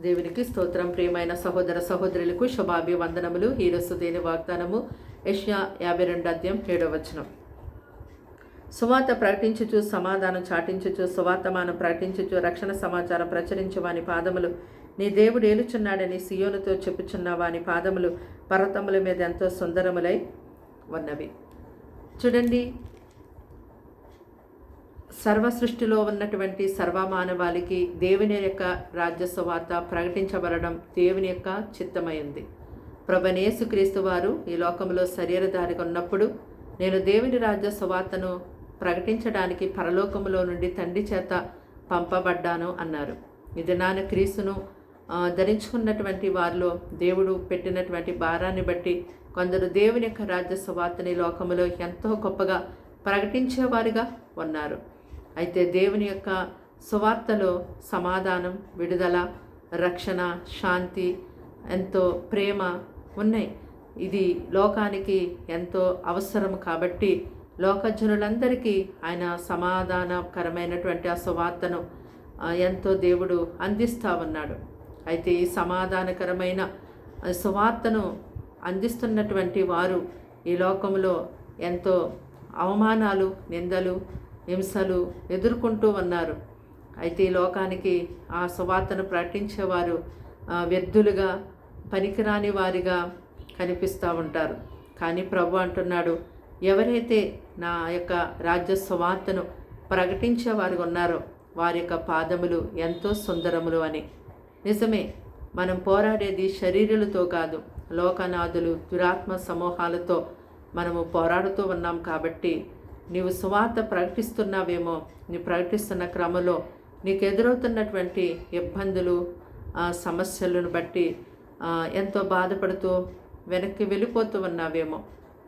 దేవునికి స్తోత్రం. ప్రియమైన సహోదర సహోదరులకు శుభాభివందనములు. ఈరోజు దేని వాగ్దానము యెషయా 52:7. సువార్త ప్రకటించుచు సమాధానం చాటించుచు సువార్తమానం ప్రకటించుచు రక్షణ సమాచారం ప్రచురించు వాని పాదములు నీ దేవుడు ఏలుచున్నాడని సియోనుతో చెప్పుచున్న వాని పాదములు పర్వతముల మీద ఎంతో సుందరములై ఉన్నవి. చూడండి, సర్వ సృష్టిలో ఉన్నటువంటి సర్వమానవాళికి దేవుని యొక్క రాజ్య సువార్త ప్రకటించబడడం దేవుని యొక్క చిత్తమైంది. ప్రభువైన యేసుక్రీస్తు వారు ఈ లోకంలో శరీరధారిగా ఉన్నప్పుడు నేను దేవుని రాజ్య సువార్తను ప్రకటించడానికి పరలోకములో నుండి తండ్రి చేత పంపబడ్డాను అన్నారు. ఈ దినాన క్రీస్తును ధరించుకున్నటువంటి వారిలో దేవుడు పెట్టినటువంటి భారాన్ని బట్టి కొందరు దేవుని యొక్క రాజ్య సువార్తని లోకములో ఎంతో గొప్పగా ప్రకటించేవారుగా ఉన్నారు. అయితే దేవుని యొక్క సువార్తలో సమాధానం, విడుదల, రక్షణ, శాంతి, ఎంతో ప్రేమ ఉన్నాయి. ఇది లోకానికి ఎంతో అవసరం కాబట్టి లోకజనులందరికీ ఆయన సమాధానకరమైనటువంటి ఆ సువార్తను ఎంతో దేవుడు అందిస్తూ ఉన్నాడు. అయితే ఈ సమాధానకరమైన సువార్తను అందిస్తున్నటువంటి వారు ఈ లోకంలో ఎంతో అవమానాలు, నిందలు, హింసలు ఎదుర్కొంటూ ఉన్నారు. అయితే ఈ లోకానికి ఆ సువార్తను ప్రకటించేవారు వ్యర్థులుగా, పనికిరాని వారిగా కనిపిస్తూ ఉంటారు. కానీ ప్రభు అంటున్నాడు, ఎవరైతే నా యొక్క రాజ్య సువార్తను ప్రకటించేవారు ఉన్నారో వారి యొక్క పాదములు ఎంతో సుందరములు అని. నిజమే, మనం పోరాడేది శరీరులతో కాదు, లోకనాథులు, దురాత్మ సమూహాలతో మనము పోరాడుతూ ఉన్నాం. కాబట్టి నీవు సువార్త ప్రకటిస్తున్నావేమో, నీ ప్రకటిస్తున్న క్రమంలో నీకు ఎదురవుతున్నటువంటి ఇబ్బందులు, సమస్యలను బట్టి ఎంతో బాధపడుతూ వెనక్కి వెళ్ళిపోతూ ఉన్నావేమో.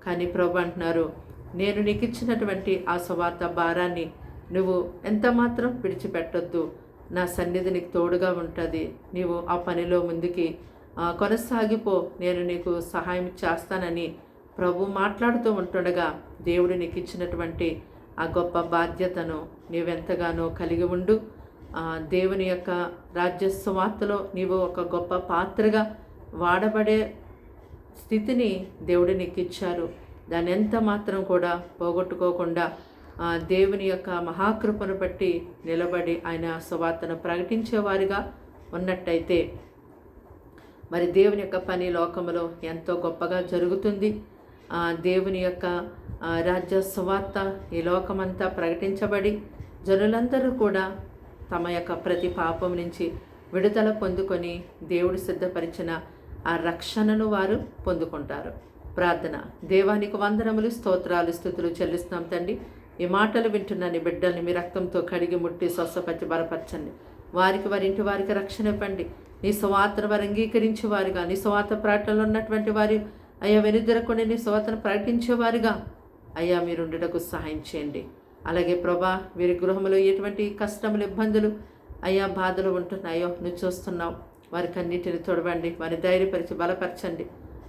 కానీ ప్రభు అంటున్నారు, నేను నీకు ఇచ్చినటువంటి ఆ సువార్త భారాన్ని నువ్వు ఎంత మాత్రం విడిచిపెట్టొద్దు. నా సన్నిధి నీకు తోడుగా ఉంటుంది. నీవు ఆ పనిలో ముందుకి కొనసాగిపో, నేను నీకు సహాయం చేస్తానని ప్రభు మాట్లాడుతూ ఉంటుండగా దేవుడు నీకు ఇచ్చినటువంటి ఆ గొప్ప బాధ్యతను నీవెంతగానో కలిగి ఉండు. దేవుని యొక్క రాజ్య సువార్తలో నీవు ఒక గొప్ప పాత్రగా వాడబడే స్థితిని దేవుడు నీకు ఇచ్చారు. దాన్ని ఎంత మాత్రం కూడా పోగొట్టుకోకుండా దేవుని యొక్క మహాకృపను బట్టి నిలబడి ఆయన సువార్తను ప్రకటించేవారిగా ఉన్నట్టయితే మరి దేవుని యొక్క పని లోకములో ఎంతో గొప్పగా జరుగుతుంది. దేవుని యొక్క రాజ్య సువార్త ఈ లోకమంతా ప్రకటించబడి జనులందరూ కూడా తమ యొక్క ప్రతి పాపం నుంచి విడుదల పొందుకొని దేవుడు సిద్ధపరిచిన ఆ రక్షణను వారు పొందుకుంటారు. ప్రార్థన. దేవానికి వందనములు, స్తోత్రాలు, స్తుతులు చెల్లిస్తున్నాం తండ్రి. ఈ మాటలు వింటున్న నీ బిడ్డల్ని మీ రక్తంతో కడిగి ముట్టి స్వస్థపరిచి బలపరచండి. వారికి వారి ఇంటి వారికి రక్షణ ఇవ్వండి. నీ సువార్తను వారు అంగీకరించే వారిగా, నీ సువార్త ప్రకటనలో ఉన్నటువంటి వారి అయ్యా వెనుదిరకుండా నీ సువార్తను ప్రకటించేవారుగా అయ్యా మీరుండుటకు సహాయం చేయండి. అలాగే ప్రభా, వీరి గృహంలో ఎటువంటి కష్టములు, ఇబ్బందులు, అయ్యా బాధలు ఉంటున్నాయో నువ్వు చూస్తున్నావు. వారికి అన్నిటిని తొడవండి, వారిని ధైర్యపరిచి బలపరచండి.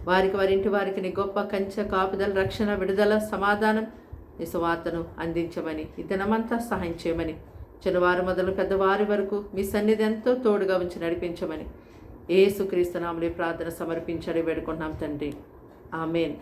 వారికి వారి ఇంటి వారికి నీ గొప్ప కంచె, కాపుదల, రక్షణ, విడుదల, సమాధానం నీ సువార్తను అందించమని, ఈ దినమంతా సహాయం చేయమని, చిన్నవారు మొదలు పెద్దవారి వరకు మీ సన్నిధి ఎంతో తోడుగా ఉంచి నడిపించమని యేసుక్రీస్తు నామములో ప్రార్థన సమర్పించడి వేడుకుంటున్నాం తండ్రి. ఆమేన్.